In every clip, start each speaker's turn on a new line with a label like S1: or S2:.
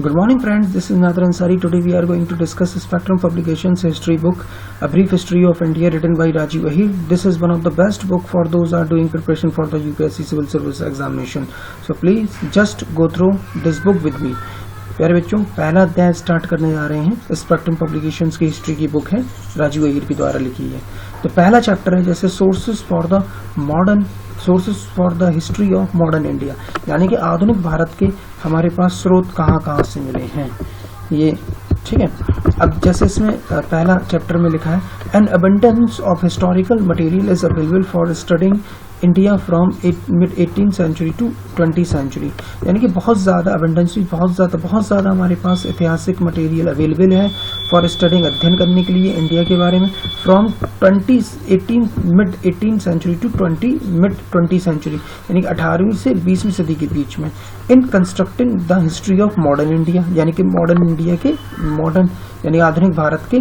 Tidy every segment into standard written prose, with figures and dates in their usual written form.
S1: Good morning friends, this is Nathar Ansari. Today we are going to discuss Spectrum Publications history book, A Brief History of India written by Rajiv Ahir. This is one of the best book for those who are doing preparation for the UPSC Civil Service examination. So please just go through this book with me. प्यारे बच्चों, पहला अध्याय start करने जा रहे हैं। Spectrum publications की history की बुक है, राजीव अहीर के द्वारा लिखी है। तो पहला चैप्टर है जैसे sources for the history of modern India, यानी कि आधुनिक भारत के हमारे पास स्रोत कहाँ से मिले हैं, ये ठीक है। अब जैसे इसमें पहला चैप्टर में लिखा है, an abundance of historical material is available for studying India from mid 18th century to 20th century, यानी कि बहुत ज़्यादा अबंडेंस, बहुत ज़्यादा हमारे पास ऐतिहासिक मटेरियल अवेलेबल है फॉर स्टडिंग, अध्ययन करने के लिए इंडिया के बारे में, from mid 18th century to mid 20th century, यानी कि 18वीं से 20वीं सदी के बीच में, in constructing the history of modern India, यानी कि मॉडर्न इंडिया के यानी आधुनिक भारत के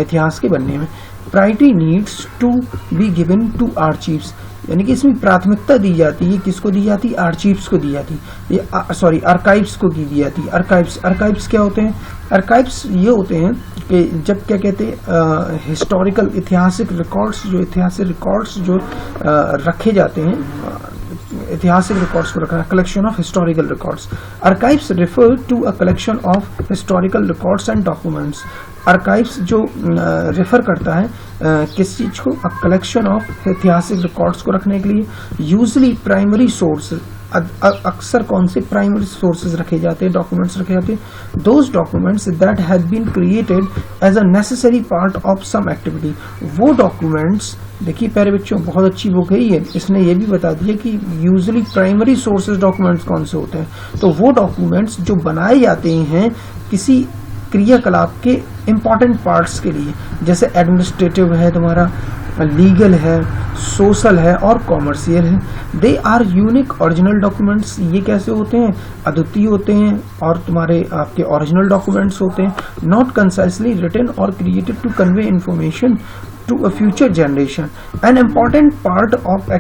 S1: इतिहास के बनने में। Priority needs to be given to archives, यानी कि इसमें प्राथमिकता दी जाती है, किसको दी जाती है? आर्चीव्स को दी जाती है, ये आर्काइव्स को दी जाती है। आर्काइव्स क्या होते हैं? आर्काइव्स ये होते हैं कि जब क्या कहते हैं हिस्टोरिकल ऐतिहासिक रिकॉर्ड्स जो रखे जाते हैं, ऐतिहासिक रिकॉर्ड्स को रखना, collection of historical records. Archives refer to a collection of historical records and documents. Archives जो रेफर करता है किस चीज को? अ कलेक्शन ऑफ ऐतिहासिक रिकॉर्ड्स को रखने के लिए। यूजली प्राइमरी सोर्स, अक्सर कौन से प्राइमरी सोर्सेज रखे जाते हैं, डॉक्यूमेंट्स रखे जाते हैं? Those documents that have been created as a necessary part of some activity. वो डॉक्यूमेंट्स, देखिए प्यारे बच्चों, बहुत अच्छी बुक है ये, इसने ये भी बता दिया कि यूजुअली प्राइमरी सोर्सेज डॉक्यूमेंट्स कौन से होते हैं। तो वो डॉक्यूमेंट्स जो बनाए जाते हैं किसी क्रियाकलाप के इंपॉर्टेंट पार्ट्स के लिए, जैसे एडमिनिस्ट्रेटिव है, तुम्हारा लीगल है, सोशल है और कॉमर्शियल है। They are unique original documents. ये कैसे होते हैं? अद्वितीय होते हैं और तुम्हारे आपके ओरिजिनल डॉक्यूमेंट्स होते हैं। नॉट कंसाइसली रिटन और created to convey information to a future generation. An important part of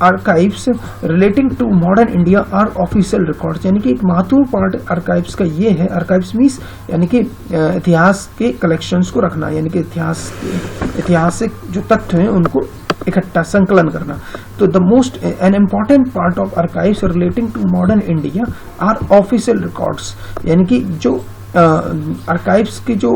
S1: archives relating to modern India are official records, यानी कि एक महत्वपूर्ण पार्ट आर्काइव्स का ये है। आर्काइव्स मीन्स यानी कि इतिहास के कलेक्शंस को रखना, यानी कि ऐतिहासिक जो तथ्य हैं उनको इकट्ठा संकलन करना। तो the most an important part of archives relating to modern India are official records, यानी कि जो आर्काइव्स के जो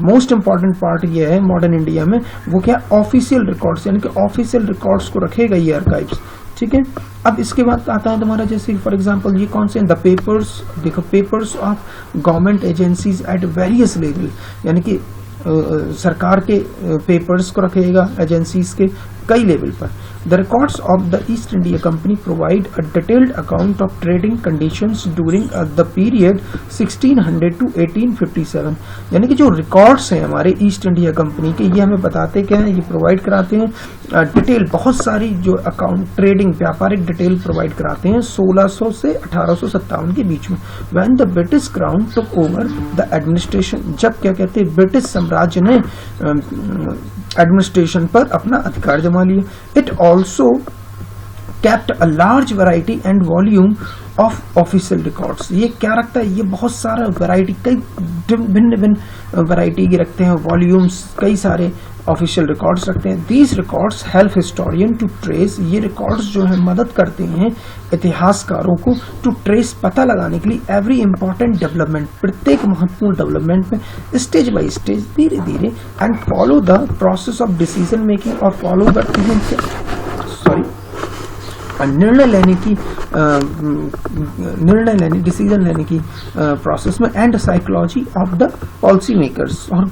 S1: मोस्ट इम्पॉर्टेंट पार्ट ये है मॉडर्न इंडिया में, वो क्या? ऑफिशियल रिकॉर्ड्स, यानी कि ऑफिशियल रिकॉर्ड्स को रखेगा ये आर्काइव्स, ठीक है। अब इसके बाद आता है तुम्हारा जैसे फॉर एग्जांपल ये कौन से? द पेपर्स, देखो, papers of government agencies at various level, यानी कि सरकार के पेपर्स को रखेगा एजेंसीज के कई लेवल पर। The records of the East India Company provide a detailed account of trading conditions during the period 1600 to 1857, यानी कि जो रिकॉर्ड्स हैं हमारे ईस्ट इंडिया कंपनी के, ये हमें बताते क्या है? ये प्रोवाइड कराते हैं डिटेल, बहुत सारी जो अकाउंट ट्रेडिंग व्यापारिक डिटेल प्रोवाइड कराते हैं 1600 से 1857 के बीच में। When the British crown took over the administration, जब क्या कहते हैं ब्रिटिश साम्राज्य ने एडमिनिस्ट्रेशन पर अपना अधिकार जमा लिया। It also kept a large variety and volume of official records। ये क्या रखता है? ये बहुत सारा वैरायटी, कई भिन्न वैरायटी के रखते हैं, वॉल्यूम्स, कई सारे ऑफिशियल रिकॉर्ड्स रखते हैं। These records help historian to trace, ये रिकॉर्ड्स जो है मदद करते हैं इतिहासकारों को टू ट्रेस, पता लगाने के लिए एवरी इंपॉर्टेंट डेवलपमेंट, प्रत्येक महत्वपूर्ण डेवलपमेंट में स्टेज बाय स्टेज, धीरे धीरे, and follow the process of decision making, और फॉलो करते हैं निर्णय लेने डिसीजन लेने की प्रोसेस में, and psychology of the policy makers, और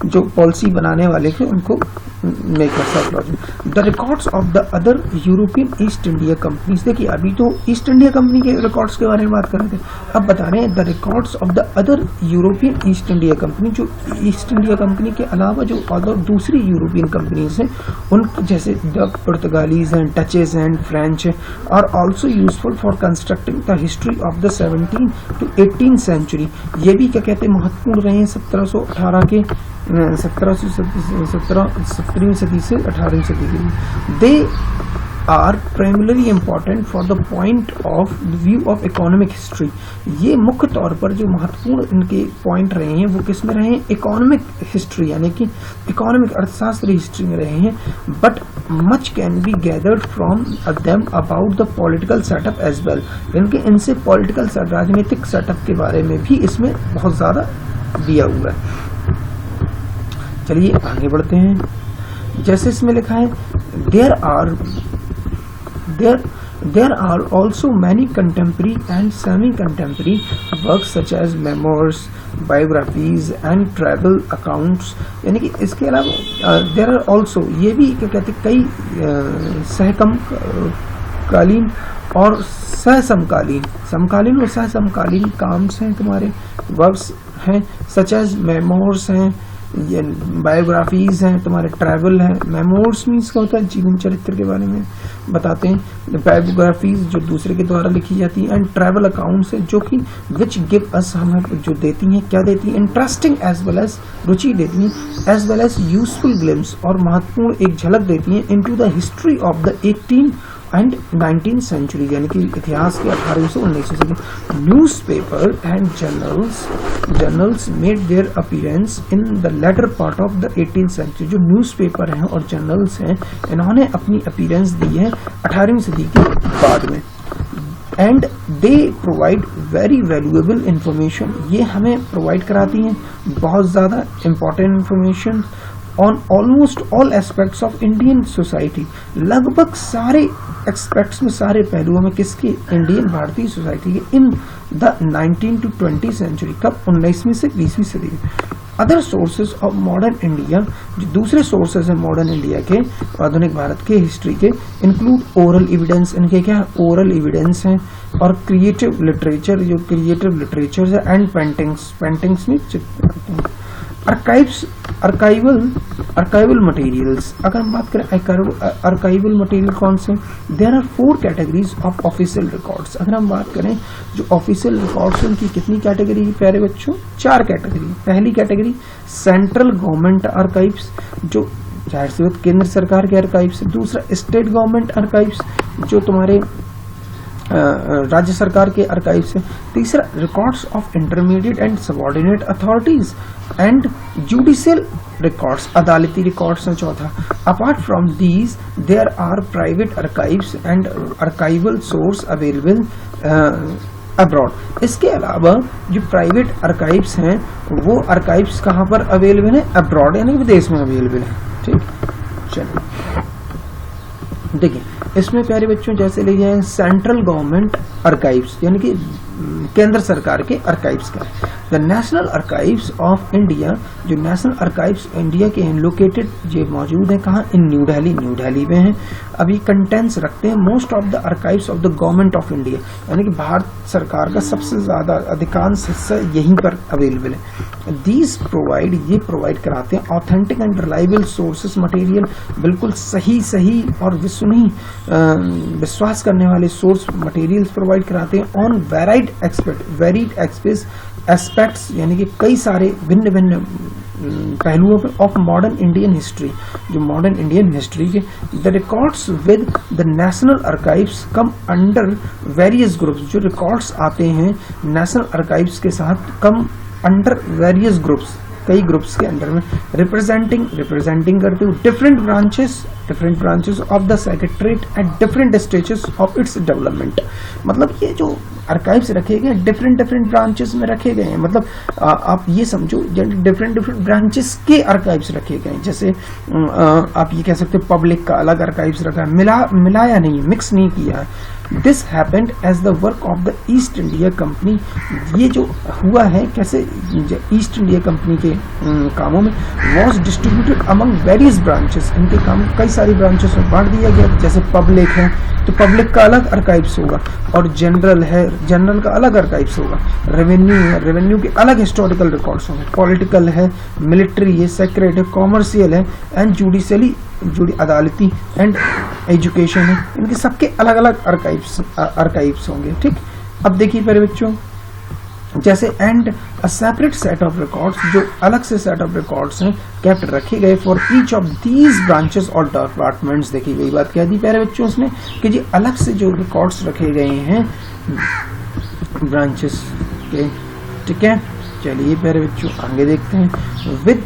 S1: जो पॉलिसी बनाने वाले थे उनको maker psychology. The records of the other European east India companies, देखिए अभी तो ईस्ट इंडिया कंपनी के रिकॉर्ड्स के बारे में बात कर रहे थे, अब बता रहे हैं the records of the other European east India company, जो ईस्ट इंडिया कंपनी के अलावा जो अदर दूसरी यूरोपियन कंपनीज हैं, उन जैसे द पुर्तगालीज हैं, डचेज हैं, French, are also useful for constructing the history of the 17th to 18th century. ये भी क्या कहते हैं महत्वपूर्ण रहे हैं 1718 के 17वीं सदी से 18वीं सदी के लिए। They are primary important for the point of view of economic history. ये मुख्य तौर पर जो महत्वपूर्ण इनके पॉइंट रहे हैं वो किस में रहे हैं, इकोनॉमिक हिस्ट्री यानी कि इकोनॉमिक अर्थशास्त्र हिस्ट्री में रहे हैं। But much can be gathered from them about the political setup as well, इनके इनसे पॉलिटिकल राजनीतिक सेटअप के बारे में भी इसमें बहुत ज्यादा दिया हुआ है। चलिए आगे बढ़ते हैं। जैसे इसमें लिखा है there are also many contemporary and semi-contemporary works such as memoirs, biographies and travel accounts। यानी कि इसके अलावा there are also, ये भी क्या कहते हैं, कई सहकमकालीन और समकालीन और सहसमकालीन काम्स हैं, तुम्हारे वर्क्स हैं, सच एज मेमोर्स हैं, ये बायोग्राफीज हैं, तुम्हारे ट्रैवल है। मेमोर्स मीन्स क्या होता है, जीवन चरित्र के बारे में बताते हैं। बायोग्राफीज जो दूसरे के द्वारा लिखी जाती हैं, एंड ट्रैवल अकाउंट्स है जो कि विच गिव अस, हमें जो देती हैं, क्या देती हैं, इंटरेस्टिंग एज वेल एज, रुचि देती हैं, as well as useful glimpse, और महत्वपूर्ण एक झलक देती हैं into the history of the 18 and 19th century, यानी कि इतिहास के 18वीं से 19वीं सदी। Newspaper and journals made their appearance in the later part of the 18th century. जो न्यूज़पेपर हैं और जर्नल्स हैं, इन्होंने अपनी अपीयरेंस दी है 18वीं सदी के बाद में। And they provide very valuable information, ये हमें प्रोवाइड कराती हैं बहुत ज़्यादा important information on almost all aspects of Indian society. लगभग सारे एस्पेक्ट्स में, सारे पहलुओं में किसकी, इंडियन भारतीय सोसाइटी के, इन द 19 to 20 सेंचुरी, कब, 19वीं से 20वीं सदी में। Other sources of modern India, जो दूसरे सोर्सेज हैं मॉडर्न इंडिया के, आधुनिक भारत के हिस्ट्री के, इंक्लूड ओरल एविडेंस, इनके क्या ओरल एविडेंस हैं, और क्रिएटिव लिटरेचर, जो क्रिएटिव लिटरेचर है, एंड पेंटिंग्स में अर्काइवल मटेरियल्स। अगर हम बात करें अर्काइवल मटेरियल कौन से, there are 4 categories of official records. अगर हम बात करें जो ऑफिशियल रिकॉर्ड्स, उनकी कितनी कैटेगरी है प्यारे बच्चों, 4 कैटेगरी। पहली कैटेगरी सेंट्रल गवर्नमेंट आर्काइव्स, जो जाहिर सी बात केंद्र सरकार के आर्काइव्स। दूसरा स्टेट गवर्नमेंट आर्काइव्स, जो तुम्हारे राज्य सरकार के आर्काइव्स है। तीसरा records of intermediate and subordinate authorities and judicial records, अदालती रिकॉर्ड्स हैं। चौथा, apart from these there are private archives and archival source available abroad. इसके अलावा जो प्राइवेट आर्काइव्स हैं वो आर्काइव्स कहाँ पर अवेलेबल है, अब्रॉड यानी विदेश में अवेलेबल है। ठीक, चलिए देखिए इसमें प्यारे बच्चों जैसे ले जाए सेंट्रल गवर्नमेंट आर्काइव्स, यानी कि केंद्र सरकार के आर्काइव्स का। The national archives of India, जो नेशनल आर्काइव्स इंडिया के हैं, लोकेटेड ये मौजूद है कहाँ, इन न्यू दिल्ली में है। अभी कंटेंट्स रखते हैं most of the archives of the government of India, यानी कि भारत सरकार का सबसे ज्यादा अधिकांश हिस्सा यहीं पर अवेलेबल है। दीज प्रोवाइड, ये प्रोवाइड कराते हैं authentic and reliable sources material, बिल्कुल सही और विश्वास करने वाले सोर्स मटेरियल्स प्रोवाइड कराते हैं ऑन वेरीड एस्पेक्ट्स, यानी कि कई सारे भिन्न भिन्न पहलुओं पे ऑफ मॉडर्न इंडियन हिस्ट्री, जो मॉडर्न इंडियन हिस्ट्री के। The records with the national archives come under various groups, जो रिकॉर्ड्स आते हैं नेशनल आर्काइव्स के साथ कम अंडर वेरियस ग्रुप्स, कई ग्रुप्स के अंडर में, रिप्रेजेंटिंग करते हुए different branches of the secretariat at different stages of its development. मतलब ये जो आर्काइव्स रखे गए डिफरेंट ब्रांचेस में रखे गए हैं, मतलब आप ये समझो डिफरेंट ब्रांचेस के आर्काइव्स रखे गए हैं। जैसे आप ये कह सकते हैं पब्लिक का अलग आर्काइव्स रखा है, मिलाया नहीं, मिक्स नहीं किया है। This happened as the work of the East India Company, ये जो हुआ है कैसे, ईस्ट इंडिया कंपनी के कामों में, was distributed among various branches, इनके काम कई सारी ब्रांचेस में बांट दिया गया। जैसे पब्लिक है तो पब्लिक का अलग आर्काइव्स होगा, और जनरल है, जनरल का अलग आर्काइव्स होगा। रेवेन्यू है, रेवेन्यू के अलग हिस्टोरिकल रिकॉर्ड्स होंगे। पॉलिटिकल है, मिलिट्री है, सेक्रेट है, कॉमर्शियल है, एंड जुडिशियली, अदालती एंड एजुकेशन है, इनके सबके अलग अलग आर्काइव्स होंगे। ठीक, अब देखिए प्यारे बच्चों जैसे and a separate set of records, जो अलग से सेट ऑफ रिकॉर्ड्स हैं कैप्ट रखे गए for each of these branches और डिपार्टमेंट्स। देखिए वही बात कह दी प्यारे बच्चों उसने कि जी अलग से जो रिकॉर्ड्स रखे गए हैं ब्रांचेस के, ठीक है। चलिए प्यारे बच्चों आगे देखते हैं। With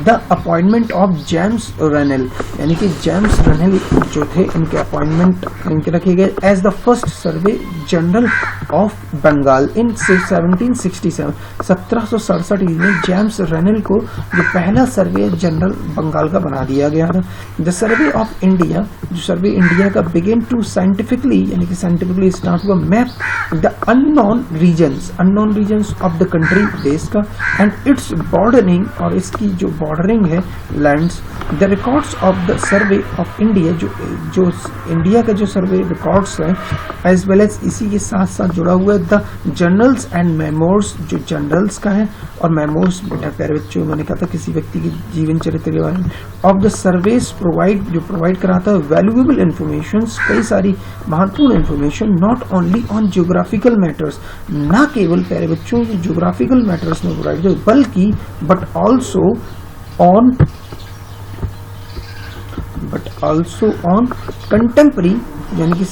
S1: the appointment of James Rennell, यानी कि जेम्स रेनेल जो थे इनके अपॉइंटमेंट इनके रखे गए as the first survey general of Bengal in 1767। 1767 में जेम्स रेनेल को जो पहला सर्वे जनरल बंगाल का बना दिया गया था। द सर्वे ऑफ इंडिया, जो सर्वे इंडिया का बिगिन टू साइंटिफिकली, यानी कि साइंटिफिकली स्टार्ट हुआ map the unknown regions of the country देश का एंड इट्स बॉर्डरिंग, और इसकी जो बॉर्डरिंग है lands. The records of the survey of India, जो इंडिया का जो सर्वे रिकॉर्ड्स है एज वेल एज इसी के साथ साथ जुड़ा हुआ है द जर्नल्स एंड मेमोर्स, जो जर्नल्स का है और मेमोर्स बेटा प्यारे बच्चों मैंने कहा था किसी व्यक्ति की जीवन चरित्र के बारे में। ऑफ द सर्वेस प्रोवाइड, जो प्रोवाइड कराता है वैल्यूएबल इंफॉर्मेशन, कई सारी महत्वपूर्ण information not only on geographical matters, ना केवल प्यारे बच्चों जियोग्राफिकल मैटर्स में प्रोवाइड बल्कि बट also on contemporary, यानी कि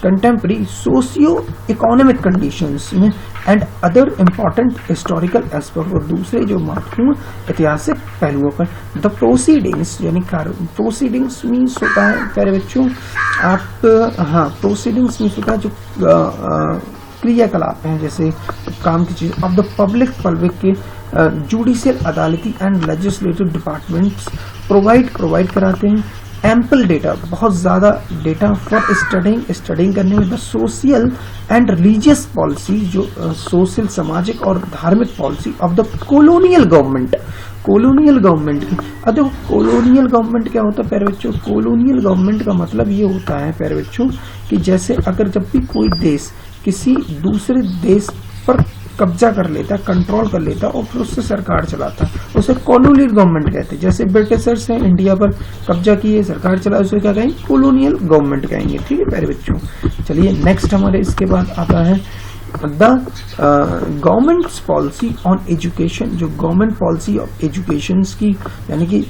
S1: कंटेम्प्रेरी सोशियो इकोनॉमिक कंडीशंस में and other important historical aspect, और दूसरे जो महत्वपूर्ण ऐतिहासिक पहलुओं पर। द प्रोसीडिंग्स, यानी प्रोसीडिंग्स मीन्स होता है प्यारे बच्चों आप प्रोसीडिंग्स मीन्स होता है जो क्रियाकलाप हैं, जैसे काम की चीज ऑफ द पब्लिक के जुडिशियल अदालती एंड लेजिस्लेटिव डिपार्टमेंट्स प्रोवाइड कराते हैं एम्पल डेटा, बहुत ज्यादा डेटा फॉर स्टडिंग करने में the social and religious policy, जो सोशल सामाजिक और धार्मिक policy of the colonial government की। अब देखो कॉलोनियल गवर्नमेंट क्या होता है प्यारे बच्चों, कॉलोनियल गवर्नमेंट का मतलब ये होता है प्यारे बच्चों कि जैसे अगर जब भी कोई देश किसी दूसरे देश पर कब्जा कर लेता, कंट्रोल कर लेता और फिर उससे सरकार चलाता, उसे कॉलोनियल गवर्नमेंट कहते हैं। जैसे ब्रिटिशर्स हैं इंडिया पर कब्जा किए, सरकार चला, उसे क्या कहेंगे, कॉलोनियल गवर्नमेंट कहेंगे। ठीक है प्यारे बच्चों, चलिए नेक्स्ट हमारे इसके बाद आता है the government's policy on education, जो गवर्नमेंट पॉलिसी ऑफ एजुकेशन की, यानी कि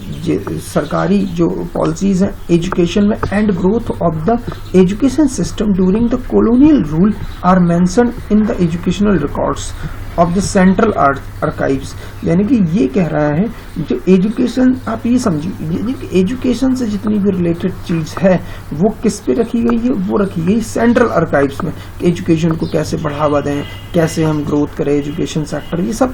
S1: सरकारी जो पॉलिसीज हैं एजुकेशन में and growth of the education system during the colonial rule are mentioned in the educational records of the central archives. यानी कि ये कह रहा है जो एजुकेशन, आप ये समझिए एजुकेशन से जितनी भी रिलेटेड चीज है वो किस पे रखी गई है, वो रखी गई सेंट्रल आर्काइव्स में। एजुकेशन को कैसे बढ़ावा दें, कैसे हम ग्रोथ करें एजुकेशन सेक्टर, ये सब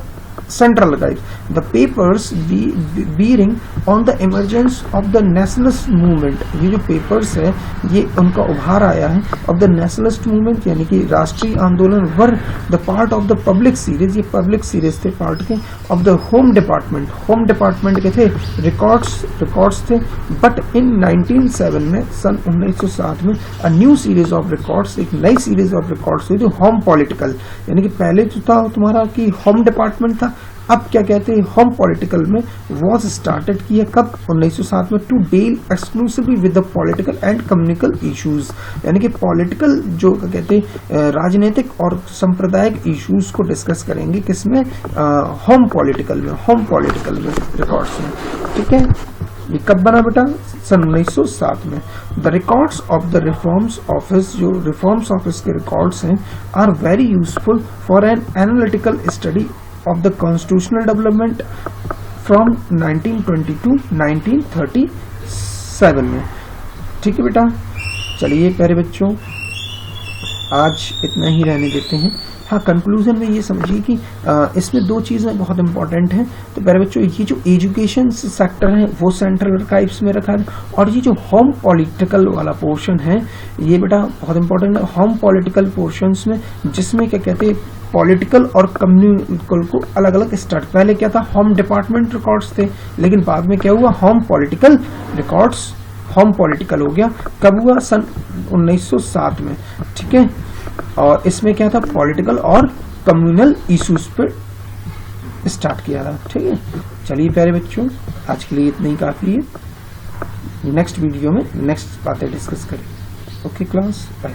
S1: central archive. The papers bearing on the emergence of the nationalist movement, ये जो पेपर्स है ये उनका उभार आया है ऑफ द नेशनलिस्ट मूवमेंट, यानी कि राष्ट्रीय आंदोलन were the part of the public series, ये पब्लिक सीरीज थे पार्ट के ऑफ द होम डिपार्टमेंट के थे रिकॉर्ड्स थे। बट इन 1907 में, सन 1907 में a new series of records, एक नई सीरीज ऑफ रिकॉर्ड्स हुई थी होम पॉलिटिकल, यानी कि पहले जो था तुम्हारा कि होम डिपार्टमेंट था, अब क्या कहते हैं होम पॉलिटिकल में वॉज स्टार्टेड किया कब, 1907 में, to deal exclusively with the political and communal issues, यानी कि पॉलिटिकल जो कहते हैं राजनीतिक और सांप्रदायिक इश्यूज को डिस्कस करेंगे किसमें, होम पॉलिटिकल में रिकॉर्ड्स में। ठीक है, ये कब बना बेटा, सन 1907 में। The records of the reforms office, जो रिफॉर्म्स ऑफिस के रिकॉर्ड्स हैं are very useful for an analytical study of the constitutional development from 1920 to 1937 में। ठीक है बेटा, चलिए प्यारे बच्चों आज इतना ही रहने देते हैं। हाँ, कंक्लूजन में ये समझिए कि इसमें दो चीजें बहुत इंपॉर्टेंट हैं। तो प्यारे बच्चों ये जो एजुकेशन सेक्टर है वो सेंट्रल आर्काइव्स में रखा है, और ये जो होम पॉलिटिकल वाला पोर्शन है ये बेटा बहुत इंपॉर्टेंट है। होम पॉलिटिकल पोर्शंस में जिसमें क्या कहते हैं पॉलिटिकल और कम्युनिकल को अलग अलग स्टार्ट, पहले क्या था होम डिपार्टमेंट रिकॉर्ड्स थे, लेकिन बाद में क्या हुआ home political records, home political हो गया। कब हुआ, सन 1907 में। ठीक है, और इसमें क्या था पॉलिटिकल और कम्युनल इश्यूज पे स्टार्ट किया था। ठीक है, चलिए प्यारे बच्चों आज के लिए इतना ही काफी है। नेक्स्ट वीडियो में नेक्स्ट बातें डिस्कस करें। Okay class, bye.